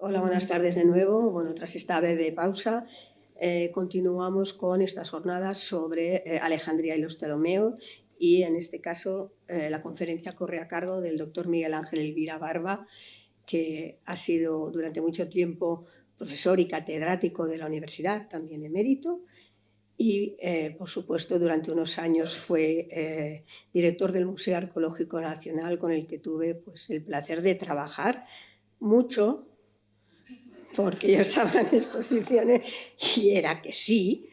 Hola, buenas tardes de nuevo. Bueno, tras esta breve pausa, continuamos con estas jornadas sobre Alejandría y los Ptolomeos y en este caso la conferencia corre a cargo del doctor Miguel Ángel Elvira Barba, que ha sido durante mucho tiempo profesor y catedrático de la universidad, también emérito, y por supuesto durante unos años fue director del Museo Arqueológico Nacional, con el que tuve pues, el placer de trabajar mucho, porque yo estaba en exposiciones y era que sí,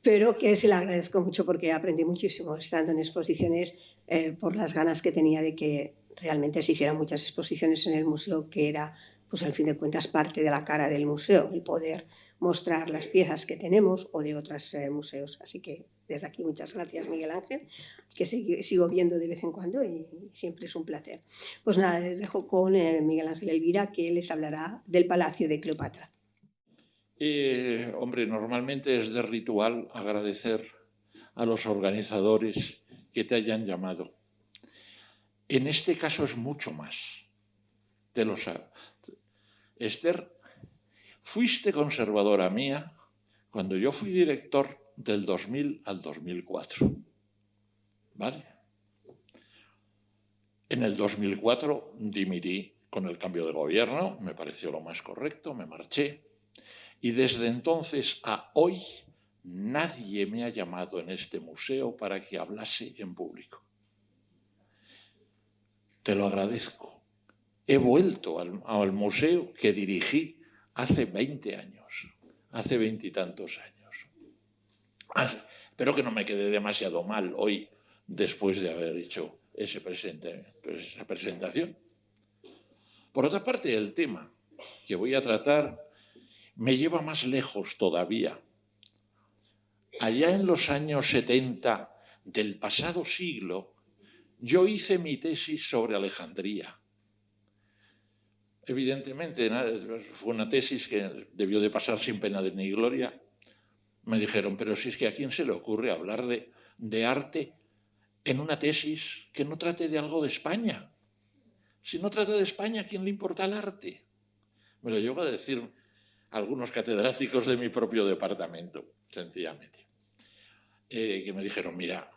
pero que se le agradezco mucho porque aprendí muchísimo estando en exposiciones por las ganas que tenía de que realmente se hicieran muchas exposiciones en el museo, que era, pues al fin de cuentas, parte de la cara del museo, el poder mostrar las piezas que tenemos o de otros museos. Así que desde aquí muchas gracias, Miguel Ángel, que sigo viendo de vez en cuando y siempre es un placer. Pues nada, les dejo con Miguel Ángel Elvira, que les hablará del Palacio de Cleopatra. Hombre, normalmente es de ritual agradecer a los organizadores que te hayan llamado. En este caso es mucho más. Te lo sabes. Esther, fuiste conservadora mía cuando yo fui director del 2000 al 2004. ¿Vale? En el 2004 dimití con el cambio de gobierno, me pareció lo más correcto, me marché. Y desde entonces a hoy nadie me ha llamado en este museo para que hablase en público. Te lo agradezco. He vuelto al museo que dirigí hace 20 años, hace 20 y tantos años. Espero que no me quede demasiado mal hoy después de haber hecho esa presentación. Por otra parte, el tema que voy a tratar me lleva más lejos todavía. Allá en los años 70 del pasado siglo, yo hice mi tesis sobre Alejandría. Evidentemente, fue una tesis que debió de pasar sin pena ni gloria. Me dijeron, pero si es que a quién se le ocurre hablar de arte en una tesis que no trate de algo de España. Si no trata de España, ¿a quién le importa el arte? Me lo llevo a decir algunos catedráticos de mi propio departamento, sencillamente. Que me dijeron, mira,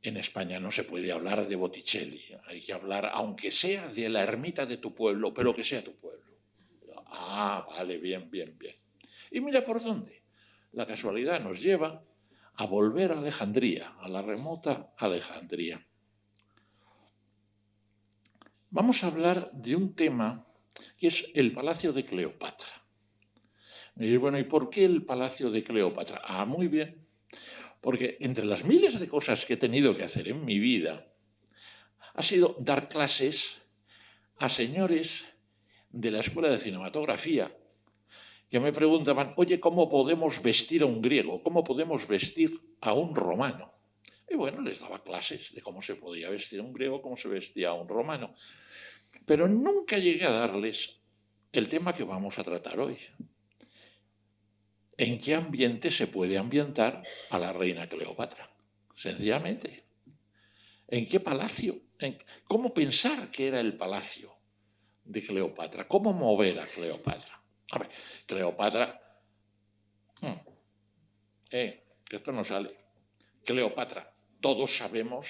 en España no se puede hablar de Botticelli, hay que hablar, aunque sea de la ermita de tu pueblo, pero que sea tu pueblo. Ah, vale, bien, bien, bien. Y mira por dónde. La casualidad nos lleva a volver a Alejandría, a la remota Alejandría. Vamos a hablar de un tema que es el Palacio de Cleopatra. Y bueno, ¿y por qué el Palacio de Cleopatra? Ah, muy bien. Porque entre las miles de cosas que he tenido que hacer en mi vida, ha sido dar clases a señores de la Escuela de Cinematografía que me preguntaban, oye, ¿cómo podemos vestir a un griego? ¿Cómo podemos vestir a un romano? Y bueno, les daba clases de cómo se podía vestir a un griego, cómo se vestía a un romano. Pero nunca llegué a darles el tema que vamos a tratar hoy. ¿En qué ambiente se puede ambientar a la reina Cleopatra? Sencillamente. ¿En qué palacio? ¿Cómo pensar que era el palacio de Cleopatra? ¿Cómo mover a Cleopatra? A ver, Cleopatra... que esto no sale. Cleopatra, todos sabemos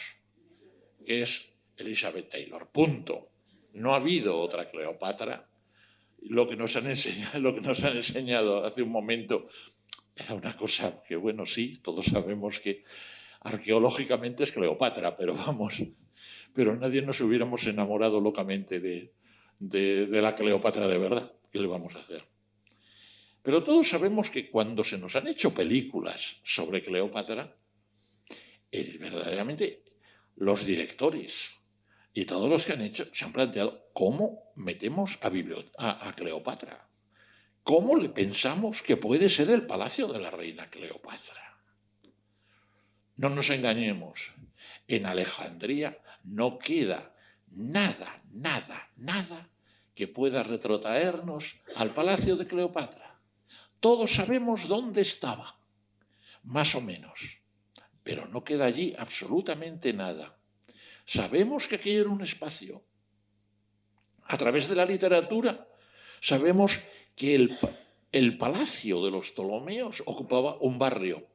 que es Elizabeth Taylor. Punto. No ha habido otra Cleopatra. Lo que nos han enseñado hace un momento era una cosa que, bueno, sí, todos sabemos que arqueológicamente es Cleopatra, pero vamos, pero nadie nos hubiéramos enamorado locamente de la Cleopatra de verdad. ¿Qué le vamos a hacer? Pero todos sabemos que cuando se nos han hecho películas sobre Cleopatra, verdaderamente los directores y todos los que han hecho se han planteado cómo metemos a Cleopatra. ¿Cómo le pensamos que puede ser el palacio de la reina Cleopatra? No nos engañemos. En Alejandría no queda nada, nada, nada que pueda retrotraernos al palacio de Cleopatra. Todos sabemos dónde estaba, más o menos, pero no queda allí absolutamente nada. Sabemos que aquello era un espacio. A través de la literatura Sabemos que el palacio de los Ptolomeos ocupaba un barrio,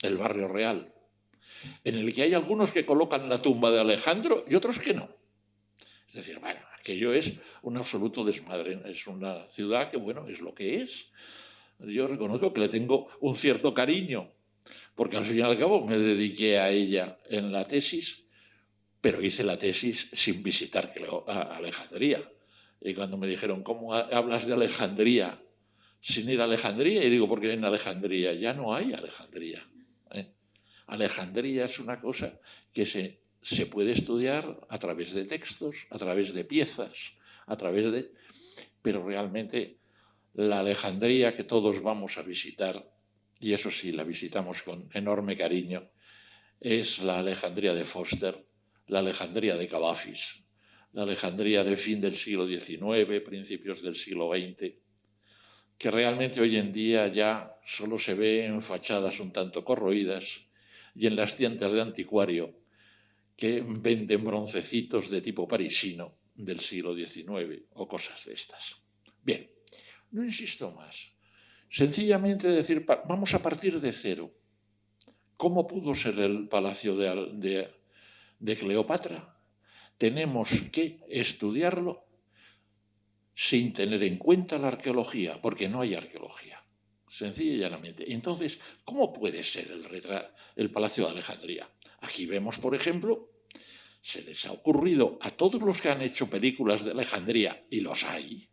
el barrio real, en el que hay algunos que colocan la tumba de Alejandro y otros que no. Es decir, bueno, aquello es un absoluto desmadre. Es una ciudad que, bueno, es lo que es. Yo reconozco que le tengo un cierto cariño, porque al fin y al cabo me dediqué a ella en la tesis, pero hice la tesis sin visitar a Alejandría. Y cuando me dijeron, ¿cómo hablas de Alejandría sin ir a Alejandría? Y digo, porque en Alejandría ya no hay Alejandría. Alejandría es una cosa que se puede estudiar a través de textos, a través de piezas, pero realmente la Alejandría que todos vamos a visitar, y eso sí, la visitamos con enorme cariño, es la Alejandría de Foster, la Alejandría de Cavafis, la Alejandría de fin del siglo XIX, principios del siglo XX, que realmente hoy en día ya solo se ve en fachadas un tanto corroídas y en las tiendas de anticuario que venden broncecitos de tipo parisino del siglo XIX o cosas de estas. Bien, no insisto más. Sencillamente decir, vamos a partir de cero. ¿Cómo pudo ser el palacio de Cleopatra? Tenemos que estudiarlo sin tener en cuenta la arqueología, porque no hay arqueología, sencilla y llanamente. Entonces, ¿cómo puede ser el Palacio de Alejandría? Aquí vemos, por ejemplo, se les ha ocurrido a todos los que han hecho películas de Alejandría, y los hay,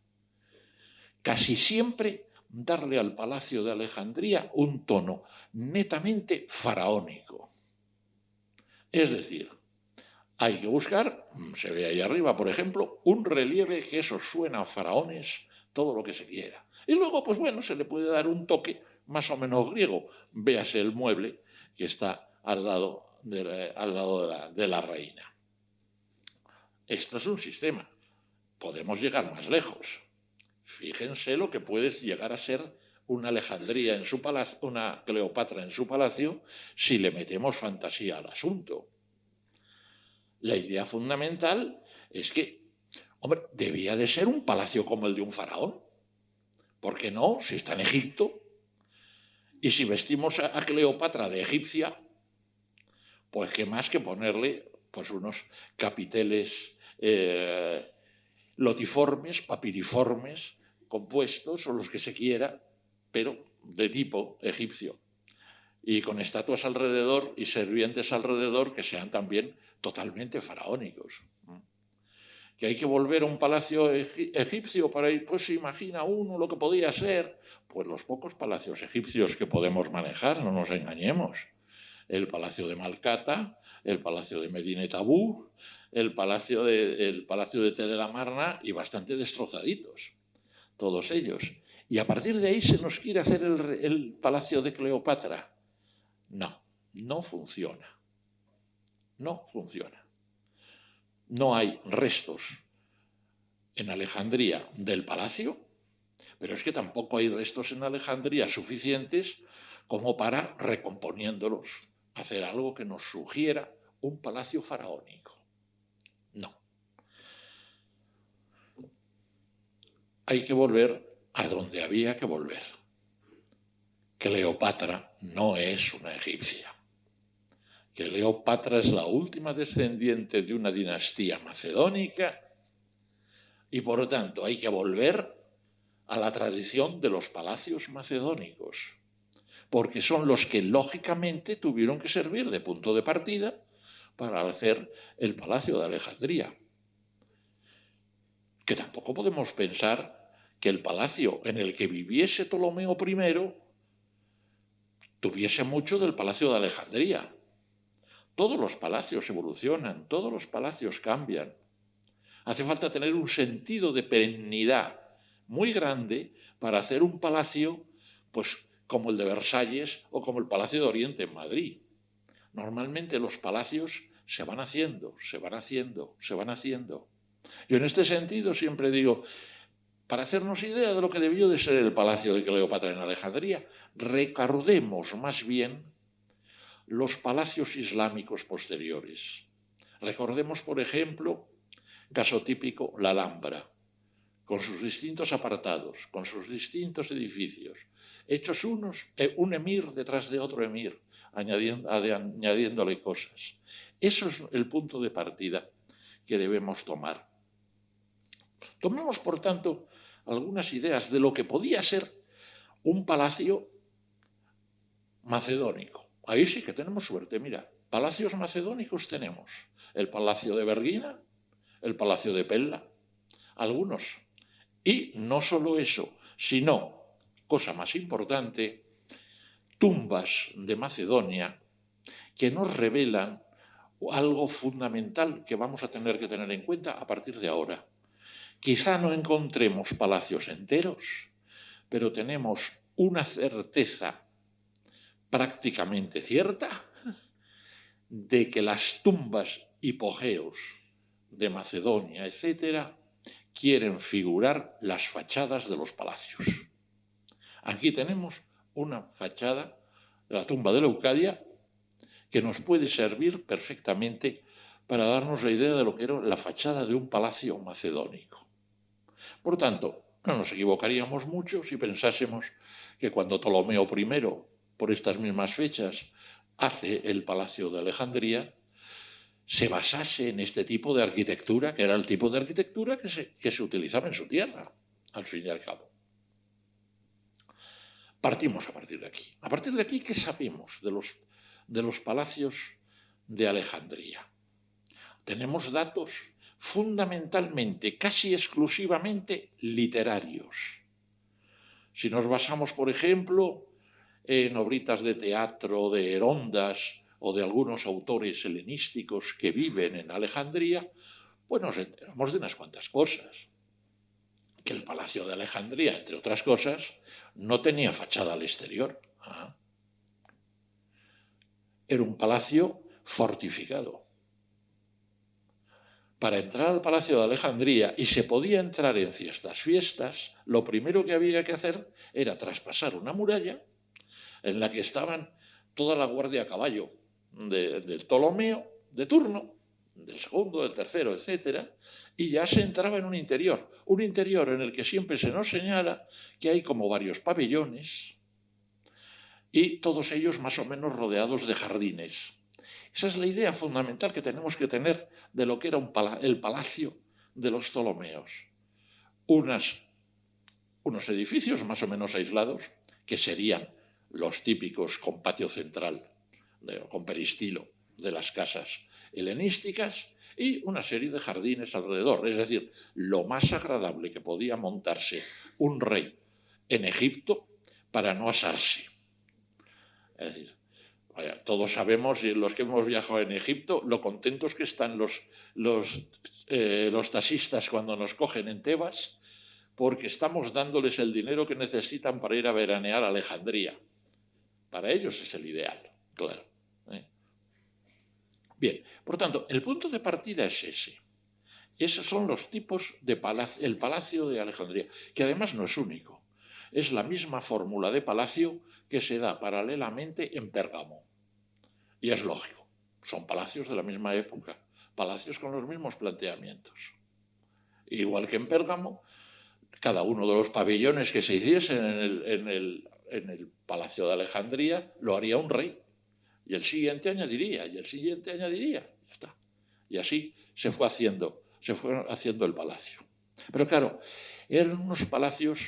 casi siempre darle al Palacio de Alejandría un tono netamente faraónico. Es decir, hay que buscar, se ve ahí arriba, por ejemplo, un relieve que eso suena a faraones, todo lo que se quiera. Y luego, pues bueno, se le puede dar un toque más o menos griego. Véase el mueble que está al lado de la reina. Esto es un sistema. Podemos llegar más lejos. Fíjense lo que puede llegar a ser una Alejandría en su palacio, una Cleopatra en su palacio, si le metemos fantasía al asunto. La idea fundamental es que, hombre, debía de ser un palacio como el de un faraón. ¿Por qué no? Si está en Egipto. Y si vestimos a Cleopatra de egipcia, pues qué más que ponerle pues unos capiteles lotiformes, papiriformes, compuestos o los que se quiera, pero de tipo egipcio. Y con estatuas alrededor y sirvientes alrededor que sean también totalmente faraónicos. Que hay que volver a un palacio egipcio para ir, pues se imagina uno lo que podía ser. Pues los pocos palacios egipcios que podemos manejar, no nos engañemos. El palacio de Malcata, el palacio de Medinet Abú, el palacio de Tel el Amarna, y bastante destrozaditos, todos ellos. Y a partir de ahí se nos quiere hacer el palacio de Cleopatra. No, no funciona. No funciona. No hay restos en Alejandría del palacio, pero es que tampoco hay restos en Alejandría suficientes como para, recomponiéndolos, hacer algo que nos sugiera un palacio faraónico. No. Hay que volver a donde había que volver. Cleopatra no es una egipcia. Cleopatra es la última descendiente de una dinastía macedónica y, por lo tanto, hay que volver a la tradición de los palacios macedónicos, porque son los que, lógicamente, tuvieron que servir de punto de partida para hacer el Palacio de Alejandría. Que tampoco podemos pensar que el palacio en el que viviese Ptolomeo I tuviese mucho del Palacio de Alejandría. Todos los palacios evolucionan, todos los palacios cambian. Hace falta tener un sentido de perennidad muy grande para hacer un palacio pues, como el de Versalles o como el Palacio de Oriente en Madrid. Normalmente los palacios se van haciendo. Yo en este sentido siempre digo, para hacernos idea de lo que debió de ser el Palacio de Cleopatra en Alejandría, recordemos más bien los palacios islámicos posteriores. Recordemos, por ejemplo, caso típico, la Alhambra, con sus distintos apartados, con sus distintos edificios, hechos un emir detrás de otro emir, añadiéndole cosas. Eso es el punto de partida que debemos tomar. Tomemos, por tanto, algunas ideas de lo que podía ser un palacio macedónico. Ahí sí que tenemos suerte, mira, palacios macedónicos tenemos. El Palacio de Vergina, el Palacio de Pella, algunos. Y no solo eso, sino, cosa más importante, tumbas de Macedonia que nos revelan algo fundamental que vamos a tener que tener en cuenta a partir de ahora. Quizá no encontremos palacios enteros, pero tenemos una certeza prácticamente cierta de que las tumbas hipogeos de Macedonia, etcétera, quieren figurar las fachadas de los palacios. Aquí tenemos una fachada de la tumba de Leucadia que nos puede servir perfectamente para darnos la idea de lo que era la fachada de un palacio macedónico. Por tanto, no nos equivocaríamos mucho si pensásemos que cuando Ptolomeo I, por estas mismas fechas, hace el Palacio de Alejandría, se basase en este tipo de arquitectura, que era el tipo de arquitectura que se utilizaba en su tierra, al fin y al cabo. Partimos a partir de aquí. A partir de aquí, ¿qué sabemos de los palacios de Alejandría? Tenemos datos fundamentalmente, casi exclusivamente literarios. Si nos basamos, por ejemplo, en obritas de teatro de Herondas o de algunos autores helenísticos que viven en Alejandría, pues nos enteramos de unas cuantas cosas. Que el Palacio de Alejandría, entre otras cosas, no tenía fachada al exterior. Era un palacio fortificado. Para entrar al Palacio de Alejandría, y se podía entrar en ciertas fiestas, lo primero que había que hacer era traspasar una muralla en la que estaban toda la guardia a caballo del Ptolomeo de turno, del segundo, del tercero, etc., y ya se entraba en un interior en el que siempre se nos señala que hay como varios pabellones y todos ellos más o menos rodeados de jardines. Esa es la idea fundamental que tenemos que tener de lo que era el palacio de los Ptolomeos. Unos edificios más o menos aislados, que serían los típicos con patio central, con peristilo de las casas helenísticas, y una serie de jardines alrededor. Es decir, lo más agradable que podía montarse un rey en Egipto para no asarse. Es decir, todos sabemos, y los que hemos viajado en Egipto, lo contentos que están los taxistas cuando nos cogen en Tebas, porque estamos dándoles el dinero que necesitan para ir a veranear a Alejandría. Para ellos es el ideal, claro. Bien, por tanto, el punto de partida es ese. Esos son los tipos de el Palacio de Alejandría, que además no es único. Es la misma fórmula de palacio que se da paralelamente en Pérgamo. Y es lógico, son palacios de la misma época, palacios con los mismos planteamientos. Igual que en Pérgamo, cada uno de los pabellones que se hiciesen en el Palacio de Alejandría lo haría un rey. Y el siguiente añadiría, y el siguiente añadiría. Ya está. Y así se fue haciendo el palacio. Pero claro, eran unos palacios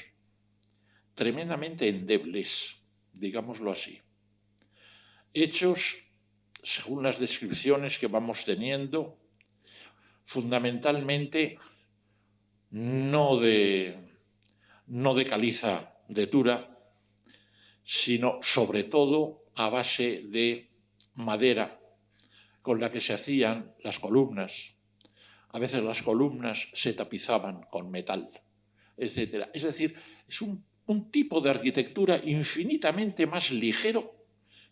tremendamente endebles, digámoslo así. Hechos, según las descripciones que vamos teniendo, fundamentalmente no de caliza de Tura, sino sobre todo a base de madera con la que se hacían las columnas. A veces las columnas se tapizaban con metal, etc. Es decir, es un tipo de arquitectura infinitamente más ligero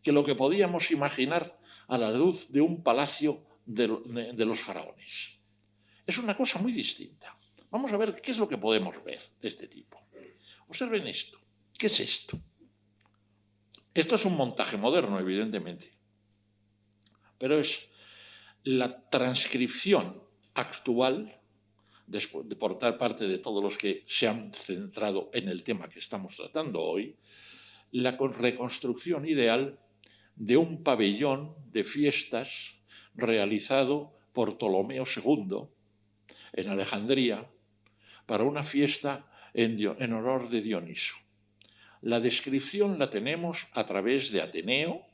que lo que podíamos imaginar a la luz de un palacio de los faraones. Es una cosa muy distinta. Vamos a ver qué es lo que podemos ver de este tipo. Observen esto. ¿Qué es esto? Esto es un montaje moderno, evidentemente, pero es la transcripción actual por parte de todos los que se han centrado en el tema que estamos tratando hoy, la reconstrucción ideal de un pabellón de fiestas realizado por Ptolomeo II en Alejandría para una fiesta en honor de Dioniso. La descripción la tenemos a través de Ateneo,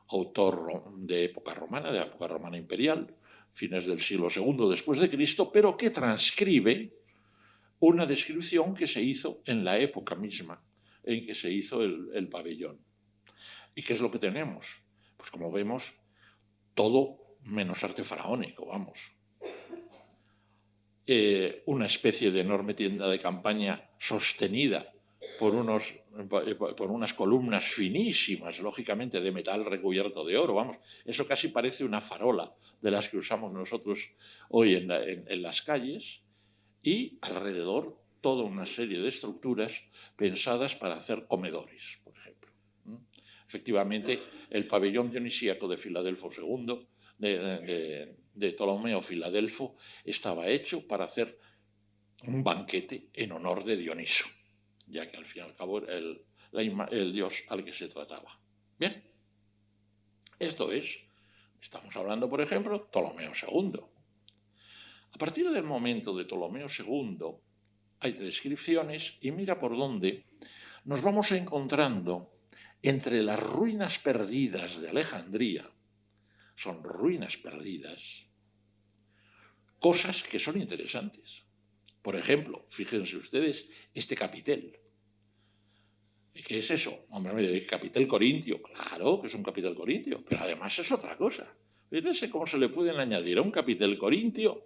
autor de época romana imperial, fines del siglo II después de Cristo, pero que transcribe una descripción que se hizo en la época misma en que se hizo el pabellón. ¿Y qué es lo que tenemos? Pues como vemos, todo menos arte faraónico, vamos. Una especie de enorme tienda de campaña sostenida por unas columnas finísimas, lógicamente de metal recubierto de oro, vamos. Eso casi parece una farola de las que usamos nosotros hoy en las calles, y alrededor toda una serie de estructuras pensadas para hacer comedores, por ejemplo. Efectivamente, el pabellón dionisíaco de Filadelfo II, de Ptolomeo Filadelfo, estaba hecho para hacer un banquete en honor de Dioniso, ya que al fin y al cabo era el dios al que se trataba. Bien, esto es, estamos hablando, por ejemplo, Ptolomeo II. A partir del momento de Ptolomeo II hay descripciones, y mira por dónde nos vamos encontrando entre las ruinas perdidas de Alejandría, son ruinas perdidas, cosas que son interesantes. Por ejemplo, fíjense ustedes, este capitel. ¿Qué es eso? Hombre, capitel corintio. Claro que es un capitel corintio, pero además es otra cosa. Fíjense cómo se le pueden añadir a un capitel corintio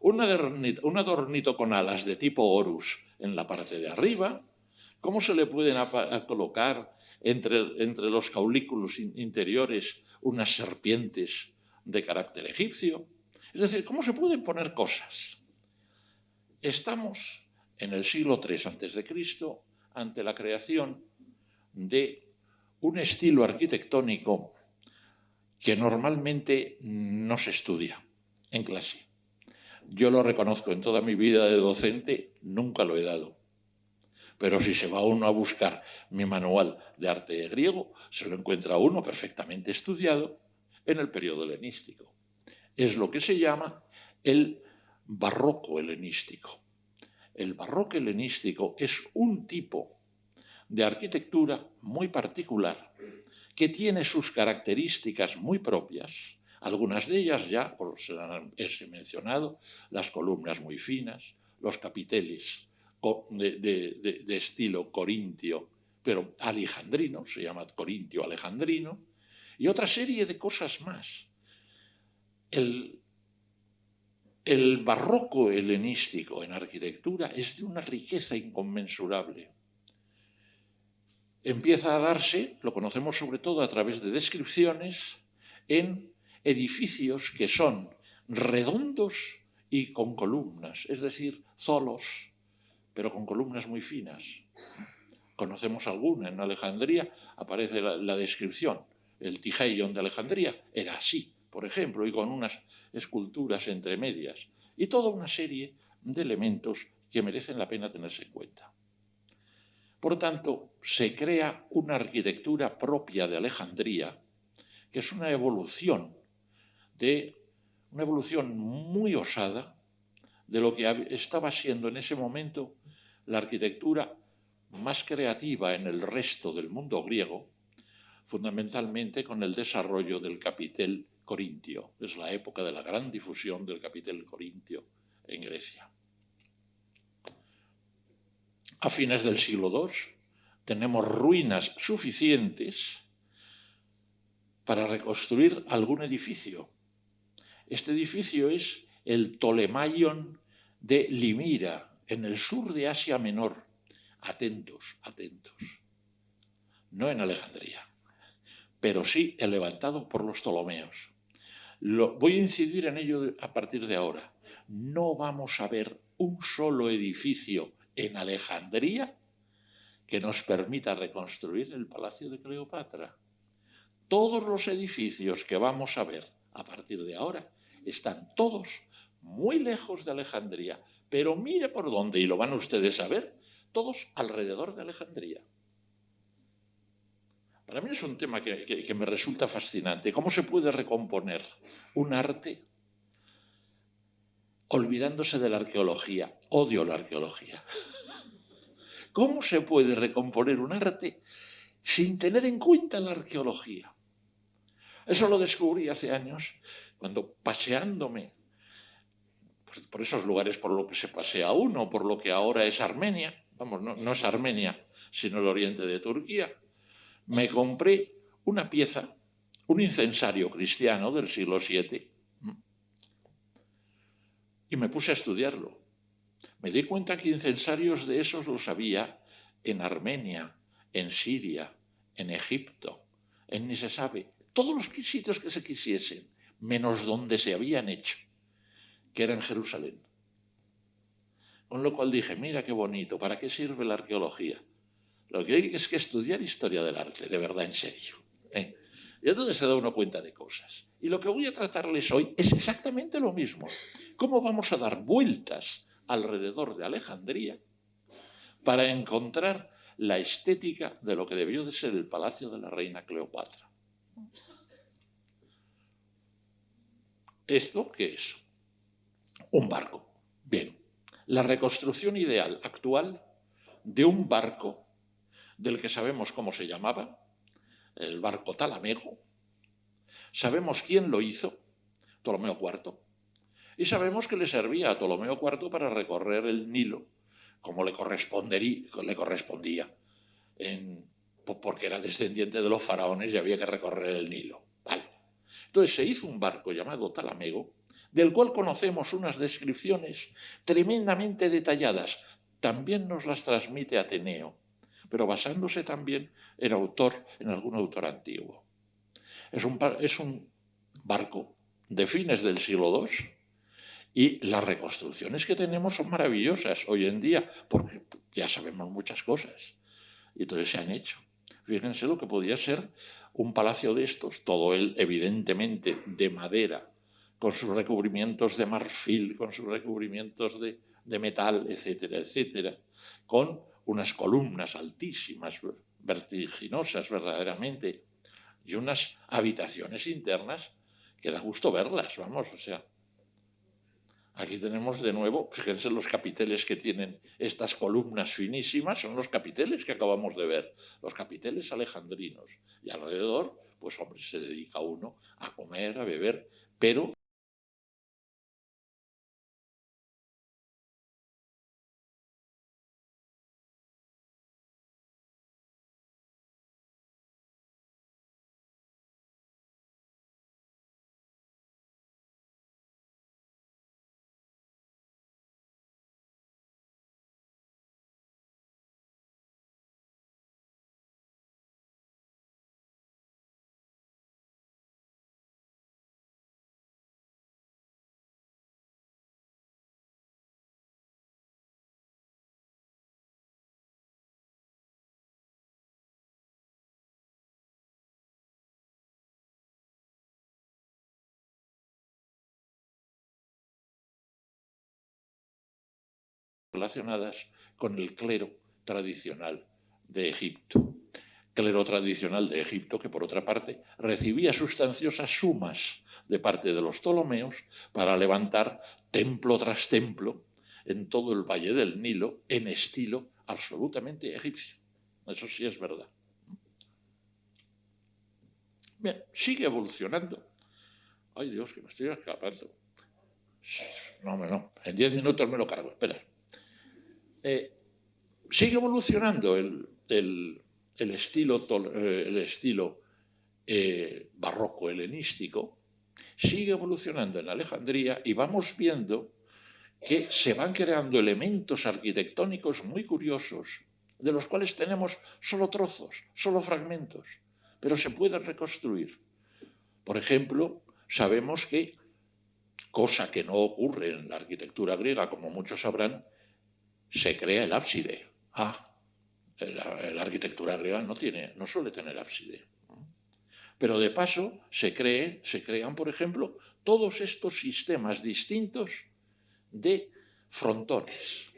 un adornito con alas de tipo Horus en la parte de arriba. ¿Cómo se le pueden colocar entre los caulículos interiores unas serpientes de carácter egipcio? Es decir, ¿cómo se pueden poner cosas? Estamos en el siglo III a.C. ante la creación de un estilo arquitectónico que normalmente no se estudia en clase. Yo lo reconozco, en toda mi vida de docente nunca lo he dado. Pero si se va uno a buscar mi manual de arte griego, se lo encuentra uno perfectamente estudiado en el periodo helenístico. Es lo que se llama el barroco helenístico. El barroco helenístico es un tipo de arquitectura muy particular que tiene sus características muy propias. Algunas de ellas ya se han mencionado, las columnas muy finas, los capiteles de estilo corintio, pero alejandrino, se llama corintio alejandrino, y otra serie de cosas más. El barroco helenístico en arquitectura es de una riqueza inconmensurable. Empieza a darse, lo conocemos sobre todo a través de descripciones, en edificios que son redondos y con columnas, es decir, zolos, pero con columnas muy finas. Conocemos alguna, en Alejandría aparece la descripción. El Tigeion de Alejandría era así, por ejemplo, y con unas esculturas entre medias, y toda una serie de elementos que merecen la pena tenerse en cuenta. Por tanto, se crea una arquitectura propia de Alejandría, que es una evolución muy osada de lo que estaba siendo en ese momento la arquitectura más creativa en el resto del mundo griego, fundamentalmente con el desarrollo del capitel corintio. Es la época de la gran difusión del capitel corintio en Grecia. A fines del siglo II tenemos ruinas suficientes para reconstruir algún edificio. Este edificio es el Ptolemaion de Limira, en el sur de Asia Menor. Atentos, atentos. No en Alejandría, pero sí el levantado por los Ptolomeos. Voy a incidir en ello a partir de ahora. No vamos a ver un solo edificio en Alejandría que nos permita reconstruir el Palacio de Cleopatra. Todos los edificios que vamos a ver a partir de ahora están todos muy lejos de Alejandría, pero mire por dónde, y lo van ustedes a ver, todos alrededor de Alejandría. Para mí es un tema que me resulta fascinante. ¿Cómo se puede recomponer un arte olvidándose de la arqueología? Odio la arqueología. ¿Cómo se puede recomponer un arte sin tener en cuenta la arqueología? Eso lo descubrí hace años, cuando paseándome por esos lugares por lo que se pasea uno, por lo que ahora es Armenia, vamos, no es Armenia, sino el oriente de Turquía, me compré una pieza, un incensario cristiano del siglo VII, y me puse a estudiarlo. Me di cuenta que incensarios de esos los había en Armenia, en Siria, en Egipto, en ni se sabe, todos los sitios que se quisiesen, menos donde se habían hecho, que era en Jerusalén. Con lo cual dije, mira qué bonito, ¿para qué sirve la arqueología? Lo que hay es que estudiar historia del arte, de verdad, en serio. Y entonces se da uno cuenta de cosas. Y lo que voy a tratarles hoy es exactamente lo mismo. ¿Cómo vamos a dar vueltas alrededor de Alejandría para encontrar la estética de lo que debió de ser el palacio de la reina Cleopatra? ¿Esto qué es? Un barco. Bien, la reconstrucción ideal actual de un barco del que sabemos cómo se llamaba, el barco Talamego, sabemos quién lo hizo, Ptolomeo IV, y sabemos que le servía a Ptolomeo IV para recorrer el Nilo como le correspondía, porque era descendiente de los faraones y había que recorrer el Nilo. Vale. Entonces se hizo un barco llamado Talamego, del cual conocemos unas descripciones tremendamente detalladas. También nos las transmite Ateneo, pero basándose también en algún autor antiguo. Es un barco de fines del siglo II y las reconstrucciones que tenemos son maravillosas hoy en día, porque ya sabemos muchas cosas y entonces se han hecho. Fíjense lo que podía ser un palacio de estos, todo él evidentemente de madera, con sus recubrimientos de marfil, con sus recubrimientos de metal, etcétera, etcétera, con unas columnas altísimas, vertiginosas verdaderamente, y unas habitaciones internas que da gusto verlas, vamos, o sea. Aquí tenemos de nuevo, fíjense los capiteles que tienen estas columnas finísimas, son los capiteles que acabamos de ver, los capiteles alejandrinos. Y alrededor, pues hombre, se dedica uno a comer, a beber, pero relacionadas con el clero tradicional de Egipto. Clero tradicional de Egipto que, por otra parte, recibía sustanciosas sumas de parte de los Ptolomeos para levantar templo tras templo en todo el valle del Nilo en estilo absolutamente egipcio. Eso sí es verdad. Bien, sigue evolucionando. Ay Dios, que me estoy escapando. No, en 10 minutos me lo cargo, espera. Sigue evolucionando el estilo barroco helenístico, sigue evolucionando en Alejandría y vamos viendo que se van creando elementos arquitectónicos muy curiosos, de los cuales tenemos solo trozos, solo fragmentos, pero se pueden reconstruir. Por ejemplo, sabemos que, cosa que no ocurre en la arquitectura griega, como muchos sabrán, se crea el ábside. La arquitectura griega no suele tener ábside. Pero de paso se crean, por ejemplo, todos estos sistemas distintos de frontones.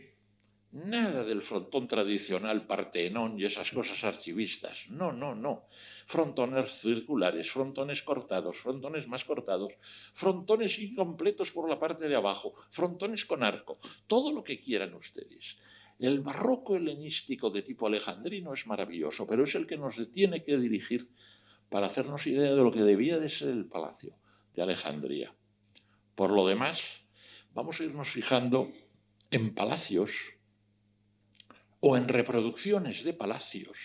Nada del frontón tradicional, Partenón y esas cosas archivistas. No, no, no. Frontones circulares, frontones cortados, frontones más cortados, frontones incompletos por la parte de abajo, frontones con arco, todo lo que quieran ustedes. El barroco helenístico de tipo alejandrino es maravilloso, pero es el que nos tiene que dirigir para hacernos idea de lo que debía de ser el palacio de Alejandría. Por lo demás, vamos a irnos fijando en palacios o en reproducciones de palacios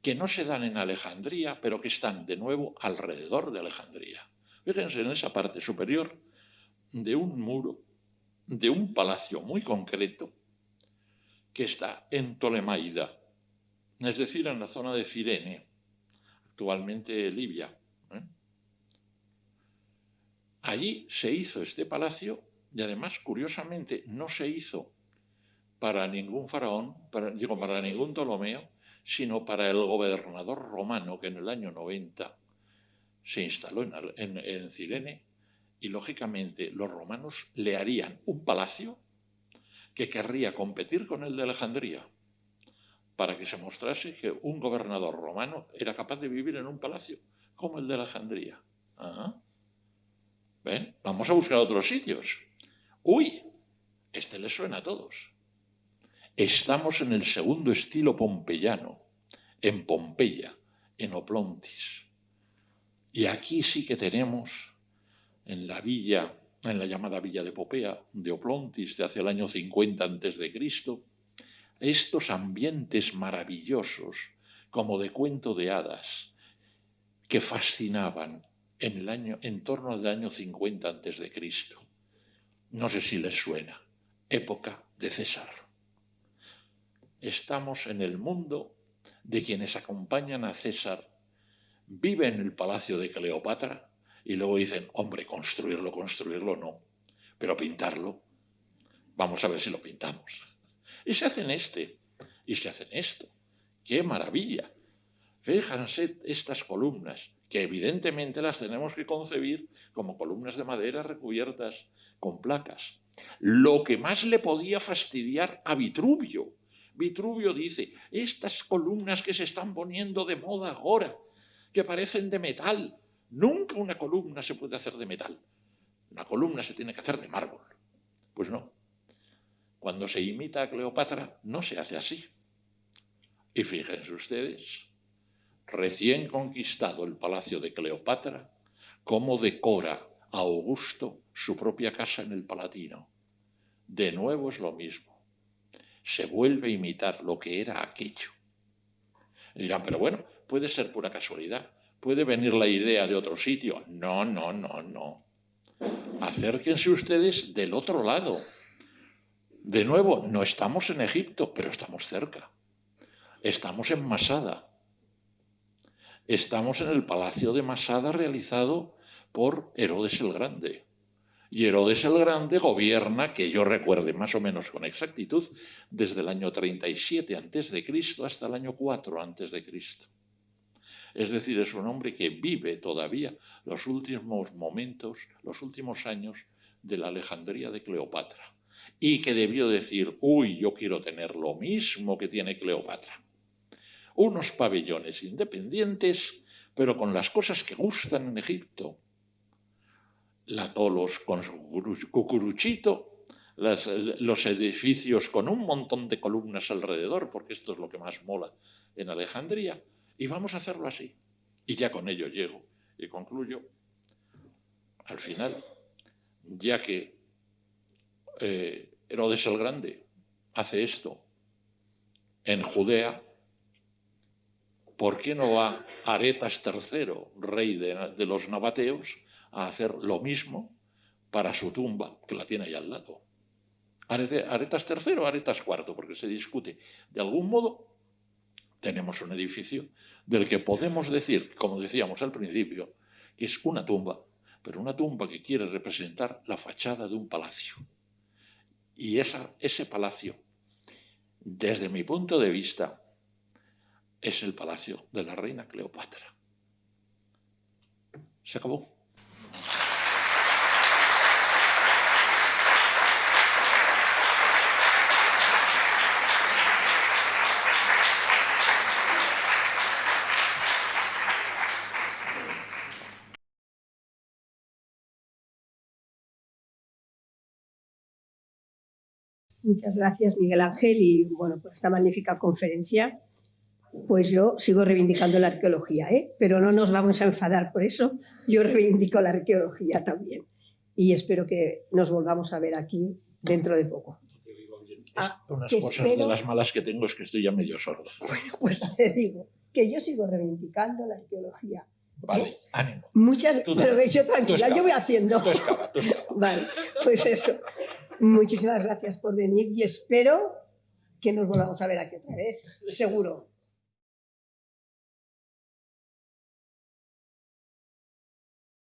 que no se dan en Alejandría, pero que están de nuevo alrededor de Alejandría. Fíjense en esa parte superior de un muro, de un palacio muy concreto, que está en Ptolemaida, es decir, en la zona de Cirene, actualmente Libia. Allí se hizo este palacio y además, curiosamente, no se hizo para ningún faraón, para ningún Ptolomeo, sino para el gobernador romano que en el año 90 se instaló en Cirene, y lógicamente los romanos le harían un palacio que querría competir con el de Alejandría, para que se mostrase que un gobernador romano era capaz de vivir en un palacio como el de Alejandría. ¿Ven? Vamos a buscar otros sitios. ¡Uy! Este les suena a todos. Estamos en el segundo estilo pompeyano, en Pompeya, en Oplontis. Y aquí sí que tenemos, en la llamada villa de Popea, de Oplontis, de hacia el año 50 a.C., estos ambientes maravillosos, como de cuento de hadas, que fascinaban en torno al año 50 a.C. No sé si les suena. Época de César. Estamos en el mundo de quienes acompañan a César, viven en el palacio de Cleopatra y luego dicen, hombre, construirlo no, pero pintarlo, vamos a ver si lo pintamos. Y se hacen y se hacen esto. ¡Qué maravilla! Fíjense estas columnas, que evidentemente las tenemos que concebir como columnas de madera recubiertas con placas. Lo que más le podía fastidiar a Vitruvio. Vitruvio dice, estas columnas que se están poniendo de moda ahora, que parecen de metal, nunca una columna se puede hacer de metal. Una columna se tiene que hacer de mármol. Pues no. Cuando se imita a Cleopatra, no se hace así. Y fíjense ustedes, recién conquistado el palacio de Cleopatra, cómo decora a Augusto su propia casa en el Palatino. De nuevo es lo mismo. Se vuelve a imitar lo que era aquello. Y dirán, pero bueno, puede ser pura casualidad. ¿Puede venir la idea de otro sitio? No, no, no, no. Acérquense ustedes del otro lado. De nuevo, no estamos en Egipto, pero estamos cerca. Estamos en Masada. Estamos en el palacio de Masada realizado por Herodes el Grande. Y Herodes el Grande gobierna, que yo recuerde más o menos con exactitud, desde el año 37 a.C. hasta el año 4 a.C. Es decir, es un hombre que vive todavía los últimos momentos, los últimos años de la Alejandría de Cleopatra. Y que debió decir, uy, yo quiero tener lo mismo que tiene Cleopatra. Unos pabellones independientes, pero con las cosas que gustan en Egipto. La Tolos con su cucuruchito, los edificios con un montón de columnas alrededor, porque esto es lo que más mola en Alejandría, y vamos a hacerlo así. Y ya con ello llego y concluyo. Al final, ya que Herodes el Grande hace esto en Judea, ¿por qué no va Aretas III, rey de los nabateos, a hacer lo mismo para su tumba, que la tiene ahí al lado? Aretas III o Aretas IV, porque se discute. De algún modo, tenemos un edificio del que podemos decir, como decíamos al principio, que es una tumba, pero una tumba que quiere representar la fachada de un palacio. Y ese palacio, desde mi punto de vista, es el palacio de la reina Cleopatra. Se acabó. Muchas gracias, Miguel Ángel, y bueno, por esta magnífica conferencia. Pues yo sigo reivindicando la arqueología, pero no nos vamos a enfadar por eso. Yo reivindico la arqueología también. Y espero que nos volvamos a ver aquí dentro de poco. Unas cosas de las malas que tengo es que estoy ya medio sordo. Bueno, pues te digo que yo sigo reivindicando la arqueología. Vale, ánimo. Pero yo tranquila, yo voy haciendo. Tú excava. Vale, pues eso. Muchísimas gracias por venir y espero que nos volvamos a ver aquí otra vez. Seguro.